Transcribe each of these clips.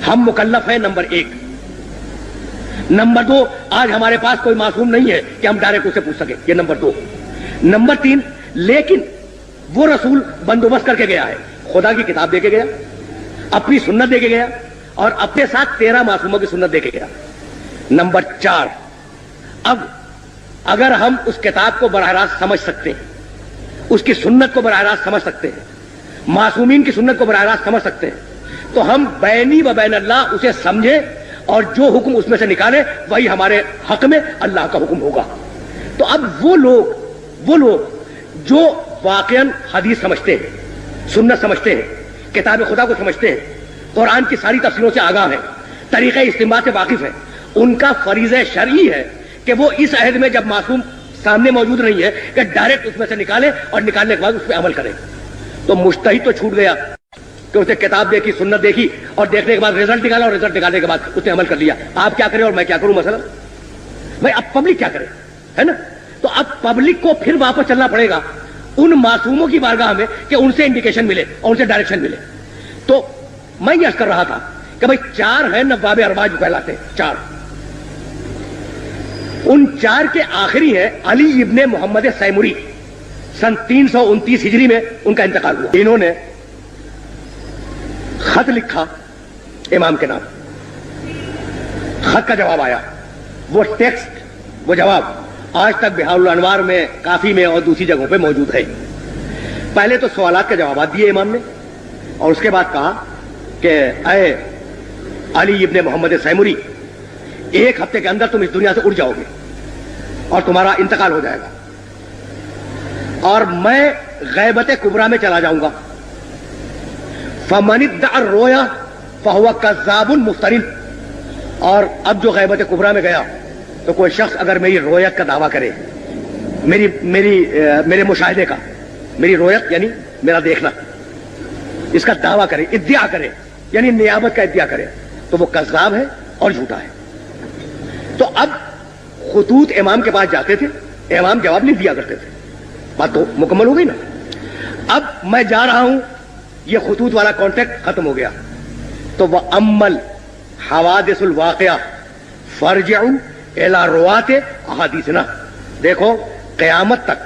ہم مکلف ہیں number 1. Number 2, آج ہمارے پاس کوئی معصوم نہیں ہے کہ ہم ڈائریکٹ اسے پوچھ سکیں. یہ نمبر 2. نمبر 3, لیکن وہ رسول بندوبست کر کے گیا ہے, خدا کی کتاب دے کے گیا, اپنی سنت دے کے گیا, اور اپنے ساتھ 13 معصوموں کی سنت دے کے گیا. نمبر 4, اب اگر ہم اس کتاب کو براہ راست سمجھ سکتے ہیں, اس کی سنت کو براہ راست سمجھ سکتے ہیں, معصومین کی سنت کو براہ راست سمجھ سکتے ہیں, تو ہم بینی و بین اللہ اسے سمجھیں اور جو حکم اس میں سے نکالے وہی ہمارے حق میں اللہ کا حکم ہوگا. تو اب وہ لوگ جو واقعاً حدیث سمجھتے ہیں, سنت سمجھتے ہیں, کتاب خدا کو سمجھتے ہیں, قرآن کی ساری تفسیروں سے آگاہ ہیں, طریقہ استنباط سے واقف ہیں, ان کا فریضہ شرعی ہے کہ وہ اس عہد میں جب معصوم سامنے موجود نہیں ہے کہ ڈائریکٹ اس میں سے نکالے اور نکالنے کے بعد اس پہ عمل کرے. تو مجتہد تو چھوٹ گیا کہ اسے کتاب دیکھی, سنت دیکھی, اور دیکھنے کے بعد رزلٹ نکالا, اور رزلٹ نکالنے کے بعد اس نے عمل کر لیا. آپ کیا کریں اور میں کیا کروں مثلا؟ بھائی اب پبلک کیا کرے, ہے نا؟ تو اب پبلک کو پھر واپس چلنا پڑے گا ان معصوموں کی بارگاہ میں کہ ان سے انڈیکیشن ملے اور ان سے ڈائریکشن ملے. تو میں یہ عرض کر رہا تھا کہ بھائی 4 ہیں نواب ارباز کہلاتے ہیں, 4. ان 4 کے آخری ہیں علی ابن محمد سیمری, سن 329 ہجری میں ان کا انتقال ہوا. انہوں نے خط لکھا امام کے نام, خط کا جواب آیا, وہ ٹیکسٹ, وہ جواب آج تک بہار الانوار میں, کافی میں اور دوسری جگہوں پہ موجود ہے. پہلے تو سوالات کے جوابات دیے امام نے, اور اس کے بعد کہا کہ اے علی ابن محمد سیمری, 1 ہفتے کے اندر تم اس دنیا سے اڑ جاؤ گے اور تمہارا انتقال ہو جائے گا, اور میں غیبت کبریٰ میں چلا جاؤں گا. فمن ادعى الرؤيا فهو كذاب مفتر. اور اب جو غیبت کبریٰ میں گیا تو کوئی شخص اگر میری رویت کا دعویٰ کرے, میرے مشاہدے کا, میری رویت یعنی میرا دیکھنا, اس کا دعویٰ کرے, ادعا کرے, یعنی نیابت کا ادعا کرے, تو وہ کذاب ہے اور جھوٹا ہے. تو اب خطوط امام کے پاس جاتے تھے, امام جواب نہیں دیا کرتے تھے. بات تو مکمل ہو گئی نا. اب میں جا رہا ہوں, یہ خطوط والا کانٹیکٹ ختم ہو گیا. تو وہ امل حوادث الواقعہ فرجعوا الی روات احادیثنا. دیکھو قیامت تک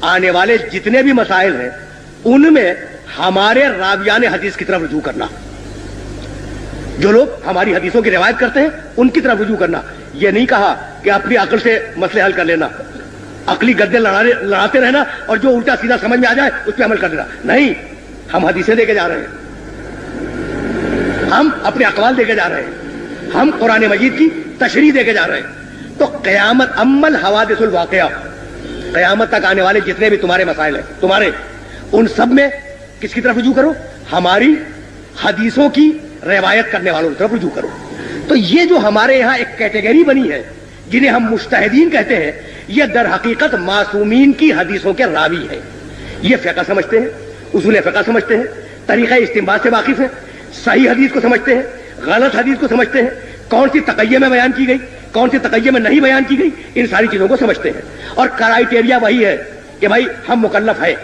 آنے والے جتنے بھی مسائل ہیں ان میں ہمارے راویان حدیث کی طرف رجوع کرنا, جو لوگ ہماری حدیثوں کی روایت کرتے ہیں ان کی طرف رجوع کرنا. یہ نہیں کہا کہ اپنی عقل سے مسئلے حل کر لینا, عقلی گدے لڑاتے رہنا اور جو الٹا سیدھا سمجھ میں آ جائے اس پہ عمل کر دینا. نہیں, ہم حدیثیں دے کے جا رہے ہیں, ہم اپنے اقوال دے کے جا رہے ہیں, ہم قرآن مجید کی تشریح دے کے جا رہے ہیں. تو قیامت امل حوادث الواقعہ, قیامت تک آنے والے جتنے بھی تمہارے مسائل ہیں تمہارے, ان سب میں کس کی طرف رجوع کرو؟ ہماری حدیثوں کی روایت کرنے والوں کی طرف رجوع کرو. تو یہ جو ہمارے یہاں ایک کیٹیگری بنی ہے جنہیں ہم مجتہدین کہتے ہیں, یہ در حقیقت معصومین کی حدیثوں کے راوی ہیں. یہ فقہ سمجھتے ہیں, اصول فقہ سمجھتے ہیں, طریقہ استنباط سے واقف ہیں, صحیح حدیث کو سمجھتے ہیں, غلط حدیث کو سمجھتے ہیں, کون سی تقیہ میں بیان کی گئی, کون سی تقیہ میں نہیں بیان کی گئی, ان ساری چیزوں کو سمجھتے ہیں. اور کرائیٹیریا وہی ہے کہ بھائی ہم مکلف ہیں,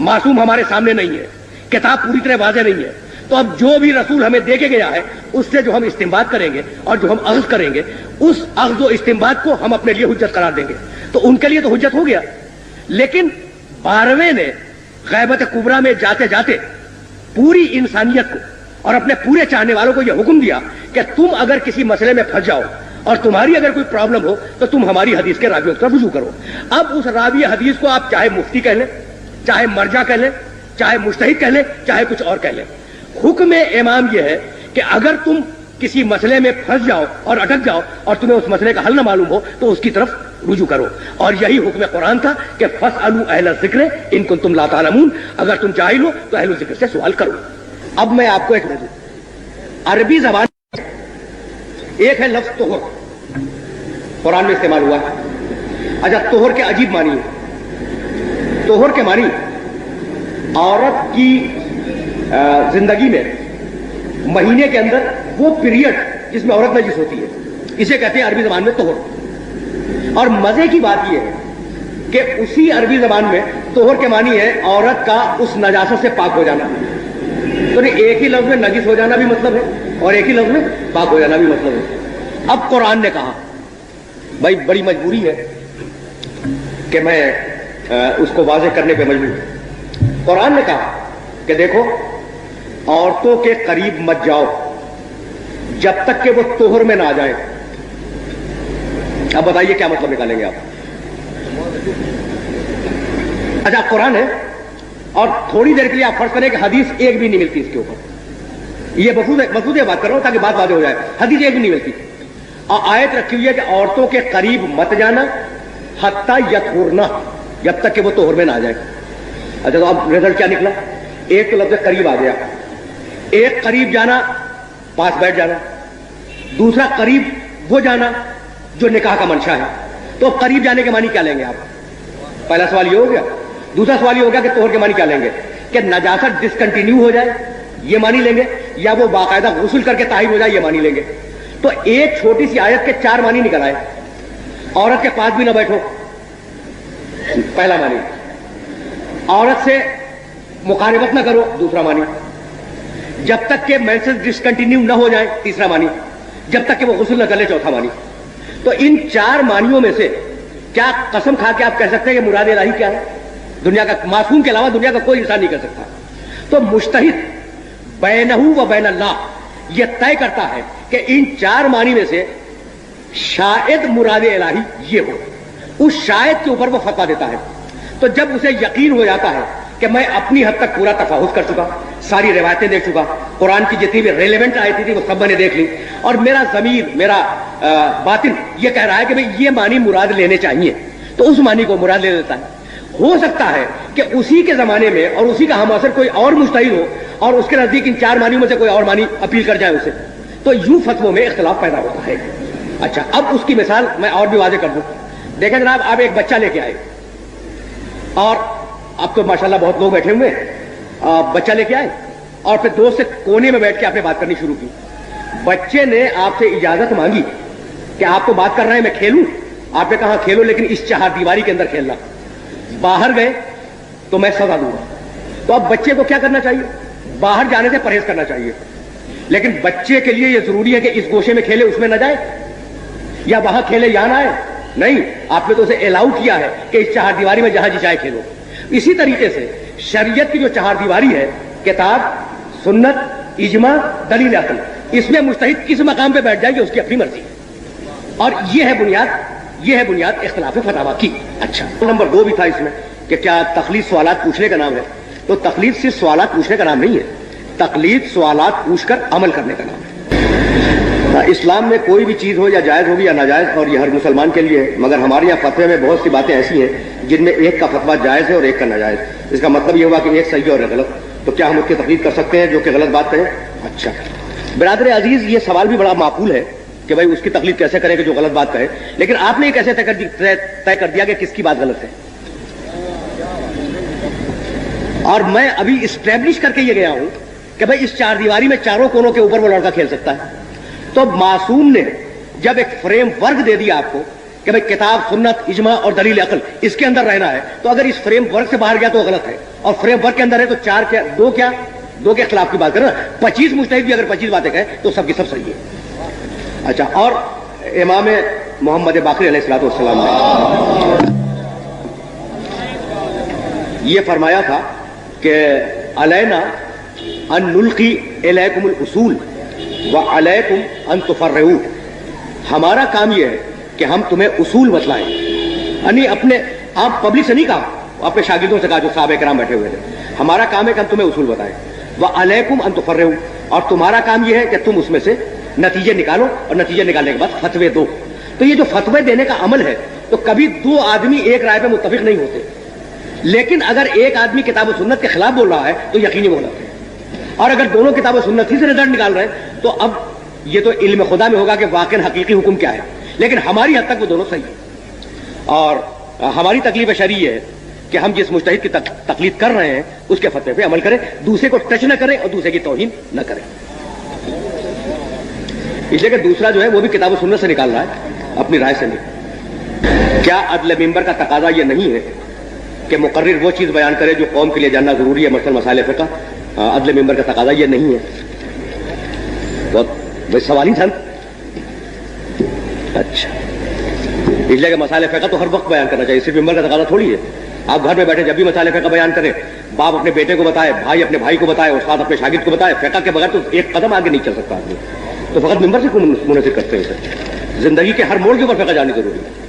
معصوم ہمارے سامنے نہیں ہے, کتاب پوری طرح واضح نہیں ہے. تو اب جو بھی رسول ہمیں دے کے گیا ہے اس سے جو ہم استنباط کریں گے اور جو ہم اخذ کریں گے, اس اخذ و استنباط کو ہم اپنے لیے حجت قرار دیں گے. تو ان کے لیے تو حجت ہو گیا. لیکن 12ویں نے غیبت کبریٰ میں جاتے جاتے پوری انسانیت کو اور اپنے پورے چاہنے والوں کو یہ حکم دیا کہ تم اگر کسی مسئلے میں پھنس جاؤ اور تمہاری اگر کوئی پرابلم ہو تو تم ہماری حدیث کے راویوں کا رجوع کرو. اب اس راوی حدیث کو آپ چاہے مفتی کہہ لیں, چاہے مرجع کہہ لیں, چاہے مجتہد کہہ لیں, چاہے کچھ اور کہہ لیں, حکم امام یہ ہے کہ اگر تم کسی مسئلے میں پھنس جاؤ اور اٹک جاؤ اور تمہیں اس مسئلے کا حل نہ معلوم ہو تو اس کی طرف رجوع کرو. اور یہی حکم قرآن تھا کہ فاسألوا اہل الذکر ان کنتم لا تعلمون, اگر تم جاہل ہو تو اہل الذکر سے سوال کرو. اب میں آپ کو ایک دوں, عربی زبان ایک ہے لفظ طہر, قرآن میں استعمال ہوا ہے. اچھا, طہر کے عجیب معنی ہے. طہر کے معنی عورت کی زندگی میں مہینے کے اندر وہ پیریڈ جس میں عورت نجس ہوتی ہے, اسے کہتے ہیں عربی زبان میں طہر. اور مزے کی بات یہ ہے کہ اسی عربی زبان میں طہر کے معنی ہے عورت کا اس نجاست سے پاک ہو جانا. تو ایک ہی لفظ میں نجس ہو جانا بھی مطلب ہے اور ایک ہی لفظ میں پاک ہو جانا بھی مطلب ہے. اب قرآن نے کہا، بھائی بڑی مجبوری ہے کہ میں اس کو واضح کرنے پہ مجبور ہوں. قرآن نے کہا کہ دیکھو عورتوں کے قریب مت جاؤ جب تک کہ وہ طہر میں نہ آ جائے. اب بتائیے کیا مطلب نکالیں گے آپ؟ اچھا قرآن ہے اور تھوڑی دیر کے لیے آپ فرض کریں کہ حدیث ایک بھی نہیں ملتی اس کے اوپر. یہ مقصود یہ بات کر رہا ہوں تاکہ بات واضح ہو جائے. حدیث ایک بھی نہیں ملتی اور آیت رکھی ہوئی ہے کہ عورتوں کے قریب مت جانا حتی یطہرنا، جب تک کہ وہ طہر میں نہ آ جائے. اچھا تو اب رزلٹ کیا نکلا؟ ایک تو لفظ قریب آ گیا. ایک قریب جانا پاس بیٹھ جانا، دوسرا قریب وہ جانا جو نکاح کا منشا ہے. تو قریب جانے کے معنی کیا لیں گے آپ؟ پہلا سوال یہ ہو گیا. دوسرا سوال یہ ہو گیا کہ طہر کے معنی کیا لیں گے؟ کہ نجاست ڈسکنٹینیو ہو جائے یہ معنی لیں گے، یا وہ باقاعدہ غسل کر کے طاہر ہو جائے یہ معنی لیں گے. تو ایک چھوٹی سی آیت کے 4 معنی نکل آئے. عورت کے پاس بھی نہ بیٹھو پہلا معنی، عورت سے مقاربت نہ کرو دوسرا معنی، جب تک کہ مینسز ڈسکنٹینیو نہ ہو جائے تیسرا معنی، جب تک کہ وہ غسل نہ کر لے چوتھا معنی. تو ان 4 معنیوں میں سے کیا قسم کھا کے آپ کہہ سکتے ہیں کہ مراد الہی کیا ہے؟ دنیا کا معصوم کے علاوہ دنیا کا کوئی انسان نہیں کر سکتا. تو مجتہد بینہ و بین اللہ یہ طے کرتا ہے کہ ان 4 معنی میں سے شاید مراد الہی یہ ہو. اس شاید کے اوپر وہ فتویٰ دیتا ہے. تو جب اسے یقین ہو جاتا ہے کہ میں اپنی حد تک پورا تفاوت کر چکا، ساری روایتیں دیکھ چکا، قرآن کی جتنی بھی ریلیونٹ آیتیں تھی وہ سب میں نے دیکھ لی، اور میرا ضمیر میرا باطن یہ کہہ رہا ہے کہ یہ معنی مراد لینے چاہیے، تو اس معنی کو مراد لے لیتا ہے. ہو سکتا ہے کہ اسی کے زمانے میں اور اسی کا ہم اثر کوئی اور مجتہد ہو اور اس کے نزدیک ان 4 معنیوں میں سے کوئی اور معنی اپیل کر جائے اسے، تو یوں فتووں میں اختلاف پیدا ہوتا ہے. اچھا اب اس کی مثال میں اور بھی واضح کر دوں. دیکھیں جناب، آپ ایک بچہ لے کے آئے اور اب تو ماشاءاللہ بہت لوگ بیٹھے ہوئے، بچہ لے کے آئے اور پھر دوست سے کونے میں بیٹھ کے آپ نے بات کرنی شروع کی. بچے نے آپ سے اجازت مانگی کہ آپ تو بات کر رہے ہیں میں کھیلوں. آپ نے کہا کھیلو لیکن اس 4 دیواری کے اندر کھیلنا. باہر گئے تو میں سزا دوں گا. تو اب بچے کو کیا کرنا چاہیے؟ باہر جانے سے پرہیز کرنا چاہیے. لیکن بچے کے لیے یہ ضروری ہے کہ اس گوشے میں کھیلے اس میں نہ جائے، یا وہاں کھیلے یا نہ آئے؟ نہیں، آپ نے تو اسے الاؤ کیا ہے کہ اس 4 دیواری میں جہاں جی چاہے کھیلو. اسی طریقے سے شریعت کی جو 4 دیواری ہے، کتاب، سنت، اجماع، دلیل عقل، اس میں مجتہد کس مقام پہ بیٹھ جائے گی اس کی اپنی مرضی ہے. اور یہ ہے بنیاد اختلاف فتاویٰ کی. اچھا نمبر 2 بھی تھا اس میں کہ کیا تقلید سوالات پوچھنے کا نام ہے؟ تو تقلید صرف سوالات پوچھنے کا نام نہیں ہے، تقلید سوالات پوچھ کر عمل کرنے کا نام ہے. اسلام میں کوئی بھی چیز ہو یا جائز ہوگی یا ناجائز، اور یہ ہر مسلمان کے لیے ہے، مگر ہمارے یہاں فتوے میں بہت سی باتیں ایسی ہیں جن میں ایک کا فتویٰ جائز ہے اور ایک کا ناجائز. اس کا مطلب یہ ہوا کہ ایک صحیح اور ایک غلط. تو کیا ہم اس کی تقلید کر سکتے ہیں جو کہ غلط بات کہے؟ اچھا برادر عزیز، یہ سوال بھی بڑا معقول ہے کہ بھائی اس کی تقلید کیسے کریں کہ جو غلط بات کہے. لیکن آپ نے یہ کیسے طے کر دیا کہ کس کی بات غلط ہے؟ اور میں ابھی اسٹیبلش کر کے یہ گیا ہوں کہ بھائی اس 4 دیواری میں چاروں کونوں کے اوپر وہ لڑکا کھیل سکتا ہے. تو معصوم نے جب ایک فریم ورک دے دیا آپ کو کہ بھائی کتاب، سنت، اجماع اور دلیل عقل اس کے اندر رہنا ہے، تو اگر اس فریم ورک سے باہر گیا تو غلط ہے، اور فریم ورک کے اندر ہے تو 4 کیا 2 کے خلاف کی بات کرنا. 25 مجتہد بھی اگر 25 باتیں کہیں تو سب کی سب صحیح ہے. اچھا اور امام محمد باقر علیہ الصلوۃ والسلام نے یہ فرمایا تھا کہ علینا ان نلقی الیکم الاصول وعلیکم ان تفرعوا. ہمارا کام یہ ہے کہ ہم تمہیں اصول بتلائیں، یعنی اپنے آپ پبلک سے نہیں کہا، اپنے شاگردوں سے کہا جو صحابہ کرام بیٹھے ہوئے تھے. ہمارا کام ہے کہ ہم تمہیں اصول بتائیں. وعلیکم ان تفرعوا، اور تمہارا کام یہ ہے کہ تم اس میں سے نتیجے نکالو اور نتیجے نکالنے کے بعد فتوے دو. تو یہ جو فتوے دینے کا عمل ہے تو کبھی 2 آدمی ایک رائے پہ متفق نہیں ہوتے، لیکن اگر ایک آدمی کتاب و سنت کے خلاف بول رہا ہے تو یقینی وہ غلط ہے، اور اگر دونوں کتاب و سنت ہی سے رزلٹ نکال رہے ہیں تو اب یہ تو علم خدا میں ہوگا کہ واقعی حقیقی حکم کیا ہے. لیکن ہماری حد تک وہ دونوں صحیح ہیں، اور ہماری تکلیف شرعی ہے کہ ہم جس مجتہد کی تقلید کر رہے ہیں اس کے فتوے پہ عمل کریں، دوسرے کو ٹچ نہ کریں اور دوسرے کی توہین نہ کریں. اس لیے کہ دوسرا جو ہے وہ بھی کتاب و سنت سے نکال رہا ہے، اپنی رائے سے نہیں. کیا عدل ممبر کا تقاضا یہ نہیں ہے کہ مقرر وہ چیز بیان کرے جو قوم کے لیے جاننا ضروری ہے، مثلا مسائل فقہ؟ عدل ممبر کا تقاضا یہ نہیں ہے. بہت وہ سوال ہی تھا نا. اچھا اس لیے کہ مسائل فقہ تو ہر وقت بیان کرنا چاہیے, صرف ممبر کا تقاضا تھوڑی ہے. آپ گھر میں بیٹھے جب بھی مسائل فقہ بیان کریں, باپ اپنے بیٹے کو بتائے, بھائی اپنے بھائی کو بتائے, استاد اپنے شاگرد کو بتائے, فقہ کے بغیر تو ایک قدم آگے نہیں چل سکتا آدمی. تو فقط ممبر سے کیوں منحصر کرتے ہیں اسے؟ زندگی کے ہر موڑ کے اوپر فقہ جانی ضروری ہے.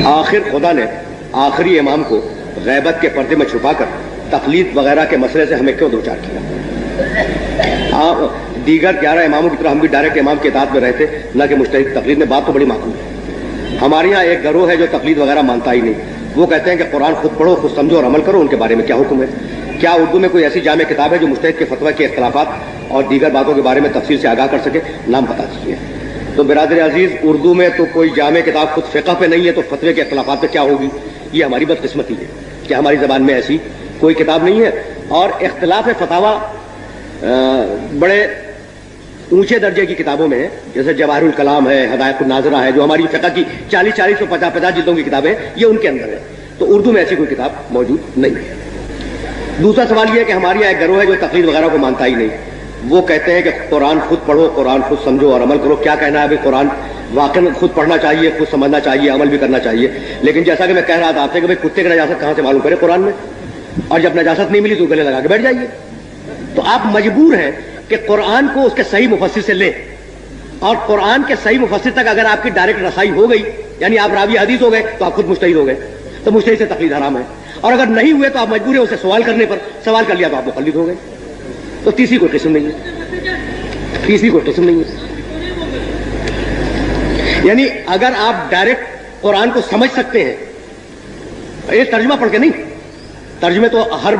آخر خدا نے آخری امام کو غیبت کے پردے میں چھپا کر تقلید وغیرہ کے مسئلے سے ہمیں کیوں دوچار کیا؟ دیگر 11 اماموں کی طرح ہم بھی ڈائریکٹ امام کے اطاعت میں رہتے, نہ کہ مجتہد تقلید میں. بات تو بڑی معقول ہے. ہمارے یہاں ایک گروہ ہے جو تقلید وغیرہ مانتا ہی نہیں. وہ کہتے ہیں کہ قرآن خود پڑھو, خود سمجھو اور عمل کرو. ان کے بارے میں کیا حکم ہے؟ کیا اردو میں کوئی ایسی جامع کتاب ہے جو مجتہد کے فتویٰ کے اختلافات اور دیگر باتوں کے بارے میں تفصیل سے آگاہ کر سکے؟ نام بتا دیجیے. تو برادر عزیز, اردو میں تو کوئی جامع کتاب خود فقہ پہ نہیں ہے, تو فتوے کے اختلافات پہ کیا ہوگی؟ یہ ہماری بدقسمتی ہے کہ ہماری زبان میں ایسی کوئی کتاب نہیں ہے. اور اختلاف فتاویٰ بڑے اونچے درجے کی کتابوں میں ہے, جیسے جواہر الکلام ہے, ہدایت الناظرہ ہے, جو ہماری فقہ کی 40 اور 50 جلدوں کی کتابیں, یہ ان کے اندر ہے. تو اردو میں ایسی کوئی کتاب موجود نہیں ہے. دوسرا سوال یہ ہے کہ ہمارے یہاں ایک گروہ ہے جو تقلید وغیرہ کو مانتا ہی نہیں. وہ کہتے ہیں کہ قرآن خود پڑھو, قرآن خود سمجھو اور عمل کرو. کیا کہنا ہے ابھی؟ قرآن واقعی خود پڑھنا چاہیے, خود سمجھنا چاہیے, عمل بھی کرنا چاہیے. لیکن جیسا کہ میں کہہ رہا تھا آپ سے کہ بھائی کتے کی نجاست کہاں سے معلوم کرے قرآن میں؟ اور جب نجاست نہیں ملی تو گلے لگا کے بیٹھ جائیے. تو آپ مجبور ہیں کہ قرآن کو اس کے صحیح مفسر سے لیں, اور قرآن کے صحیح مفسر تک اگر آپ کی ڈائریکٹ رسائی ہو گئی, یعنی آپ راوی حدیث ہو گئے, تو آپ خود مجتہد ہو گئے. تو مجتہد سے تقلید حرام ہے. اور اگر نہیں ہوئے تو آپ مجبور ہیں اسے سوال کرنے پر. سوال کر لیا تو آپ مقلد ہو گئے. تو تیسری کوئی قسم نہیں ہے, تیسری کوئی قسم نہیں ہے. یعنی اگر آپ ڈائریکٹ قرآن کو سمجھ سکتے ہیں, یہ ترجمہ پڑھ کے نہیں, ترجمے تو ہر